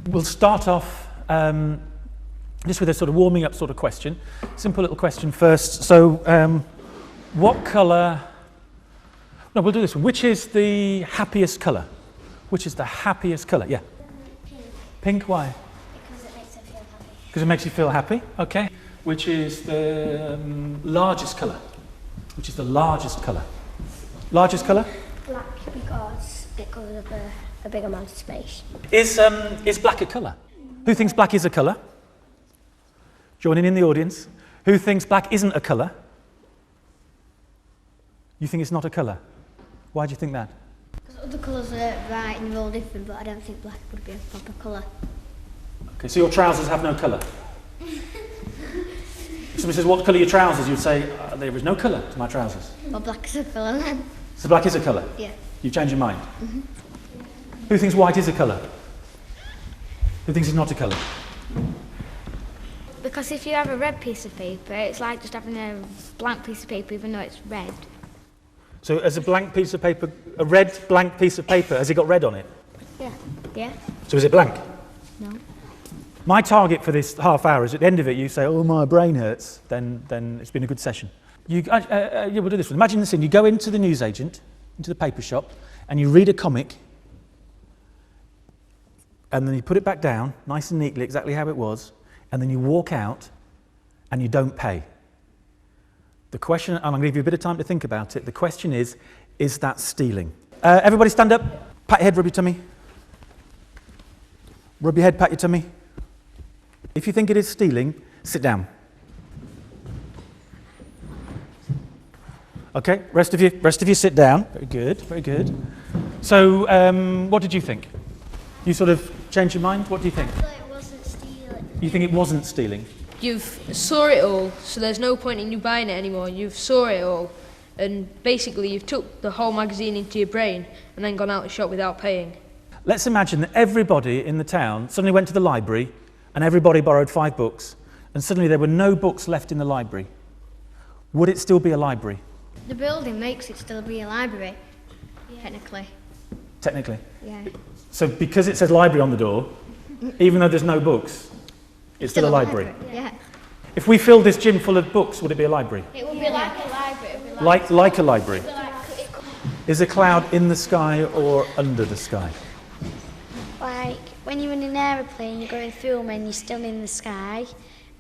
We'll start off just with a sort of warming up sort of question. Simple little question first. So, what colour? No, we'll do this one. Which is the happiest colour? Which is the happiest colour? Yeah. Pink. Pink. Why? Because it makes it feel happy. Because it makes you feel happy. Okay. Which is the largest colour? Which is the largest colour? Largest colour? Black, because it covers up a big amount of space. Is black a colour? Who thinks black is a colour? Joining in the audience. Who thinks black isn't a colour? You think it's not a colour? Why do you think that? Because other colours are right and they're all different, but I don't think black would be a proper colour. Okay, so your trousers have no colour? If somebody says, what colour are your trousers? You'd say, there is no colour to my trousers. Well, black is a colour then. So black is a colour? Yeah. You change your mind? Who thinks white is a colour? Who thinks it's not a colour? Because if you have a red piece of paper, it's like just having a blank piece of paper even though it's red. So as a blank piece of paper, a red blank piece of paper, has it got red on it? Yeah. Yeah? So is it blank? No. My target for this half hour is at the end of it you say, oh my brain hurts, then it's been a good session. We'll do this one. Imagine this thing, you go into the newsagent, into the paper shop, and you read a comic, and then you put it back down, nice and neatly, exactly how it was, and then you walk out, and you don't pay. The question, and I'm going to give you a bit of time to think about it, the question is that stealing? Everybody stand up, pat your head, rub your tummy. Rub your head, pat your tummy. If you think it is stealing, sit down. Okay, rest of you sit down. Very good, very good. So, what did you think? You sort of changed your mind? What do you think? I thought it wasn't stealing. You think it wasn't stealing? You've saw it all, so there's no point in you buying it anymore. You've saw it all, and basically you've took the whole magazine into your brain and then gone out the shop without paying. Let's imagine that everybody in the town suddenly went to the library and everybody borrowed 5 books, and suddenly there were no books left in the library. Would it still be a library? The building makes it still be a library, technically. Technically? Yeah. So because it says library on the door, even though there's no books, it's still a library? Yeah. If we filled this gym full of books, would it be a library? It would be like a library. It would be Like a library? like Is a cloud in the sky or under the sky? Like when you're in an aeroplane, you're going through them and you're still in the sky,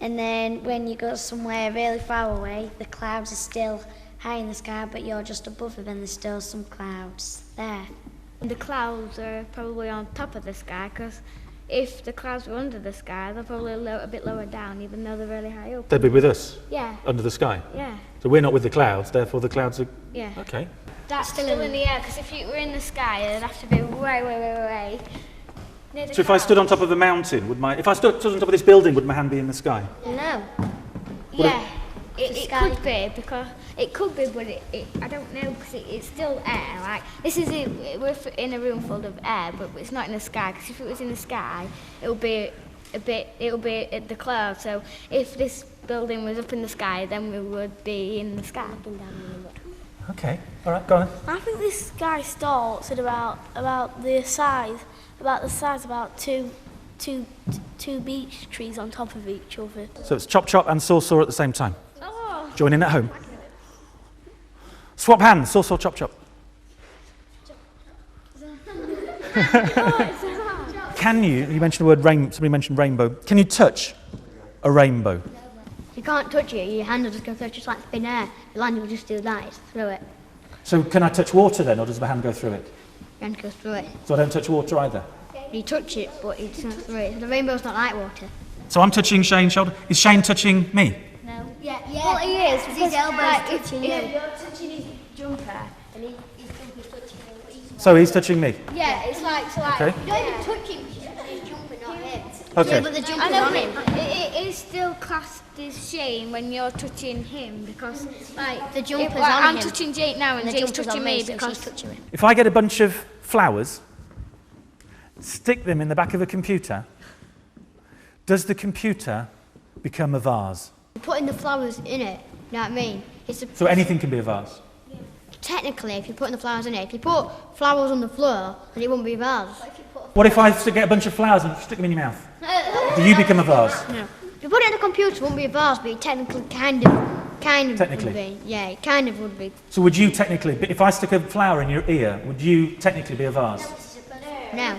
and then when you go somewhere really far away, the clouds are still high in the sky, but you're just above them and there's still some clouds there. The clouds are probably on top of the sky, because if the clouds were under the sky, they're probably a bit lower down, even though they're really high up. They'd be with us, Yeah, under the sky. yeah, So we're not with the clouds, therefore the clouds are... yeah. Okay. That's still in the air, because if you were in the sky, it'd have to be way near the So if I stood on top of a mountain, if I stood on top of this building, would my hand be in the sky? No. Yeah, it could be, because it could be, but I don't know, because it's still air. Like this is we're in a room full of air, but it's not in the sky. Because if it was in the sky, it would be at the clouds. So if this building was up in the sky, then we would be in the sky. Okay, all right, go on. I think this guy starts at about the size about two beech trees on top of each other. So it's chop chop and saw saw at the same time. Oh. Join in at home. Swap hands, saw saw chop chop. Can you mentioned the word somebody mentioned rainbow. Can you touch a rainbow? You can't touch it, your hand will just go through it, just like thin air. Your hand will just do that, it's through it. So can I touch water then, or does my hand go through it? Your hand goes through it. So I don't touch water either? You touch it, but it's not through it. So the rainbow's not like water. So I'm touching Shane's shoulder. Is Shane touching me? No. Yeah. Well, he is, because his elbow's touching you. You're touching his jumper, and his jumper's touching you. So he's touching me? Yeah, it's like, so like, Okay. you don't even touch him, his jumper, not him. Okay. Yeah, but the jumper's on him. It is still classed as Shane when you're touching him, because like The jumper's on I'm him. touching Jake now, and the Jake's jumper's touching on me so because she's touching him. If I get a bunch of flowers, stick them in the back of a computer, does the computer become a vase? You're putting the flowers in it, you know what I mean? So anything can be a vase? Technically, if you're putting the flowers in it, if you put flowers on the floor, then it wouldn't be a vase. What if I get a bunch of flowers and stick them in your mouth? Do you become a vase? No. If you put it in the computer, it wouldn't be a vase, but it technically kind of Technically? would be. Yeah, it kind of would be. So would you technically, if I stick a flower in your ear, would you technically be a vase? No.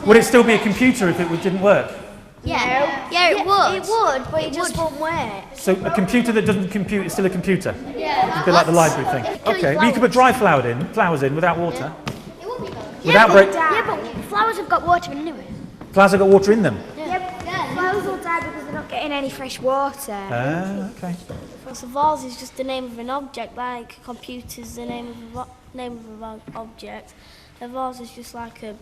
Would it still be a computer if it didn't work? Yeah. Yeah, it would. It would, but it just won't work. So a computer that doesn't compute is still a computer? Yeah. It's a bit like the library thing. Okay, but you could put dry flowers in without water. Without break. Yeah, but flowers have got water in anyway. Flowers have got water in them. Flowers will die because they're not getting any fresh water. Ah, okay. So vase is just the name of an object, like a computer's the name of an object. A vase is just like a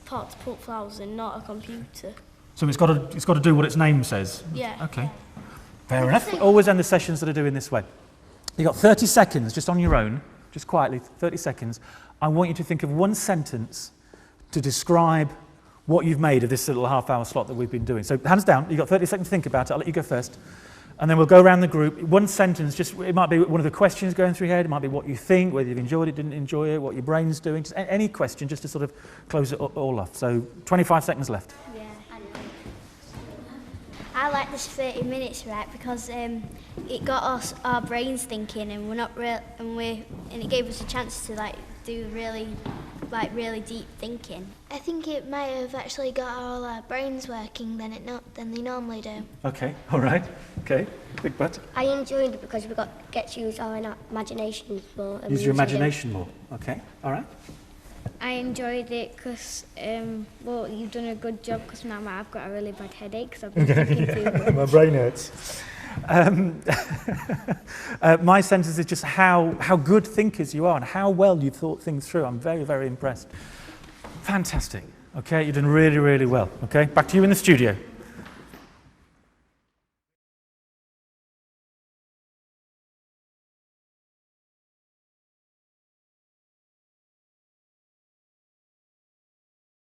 pot to put flowers in, not a computer. So it's got to do what its name says. Yeah. Okay. Fair enough. Always end the sessions that are doing this way. You've got 30 seconds just on your own, just quietly, 30 seconds. I want you to think of one sentence to describe what you've made of this little half-hour slot that we've been doing. So hands down, you've got 30 seconds to think about it. I'll let you go first. And then we'll go around the group. One sentence, just it might be one of the questions going through your head. It might be what you think, whether you've enjoyed it, didn't enjoy it, what your brain's doing. Just any question, just to sort of close it all off. So 25 seconds left. I like this 30 minutes, right, because it got us our brains thinking, and it gave us a chance to do really deep thinking. I think it might have actually got all our brains working than they normally do. Okay, all right. Okay, big butt. I enjoyed it because we get to use our imagination more. Use your imagination more. Okay, all right. I enjoyed it because, you've done a good job because now I've got a really bad headache because I've been thinking too much. My brain hurts. My sentence is just how good thinkers you are and how well you've thought things through. I'm very, very impressed. Fantastic. Okay, you've done really, really well. Okay, back to you in the studio.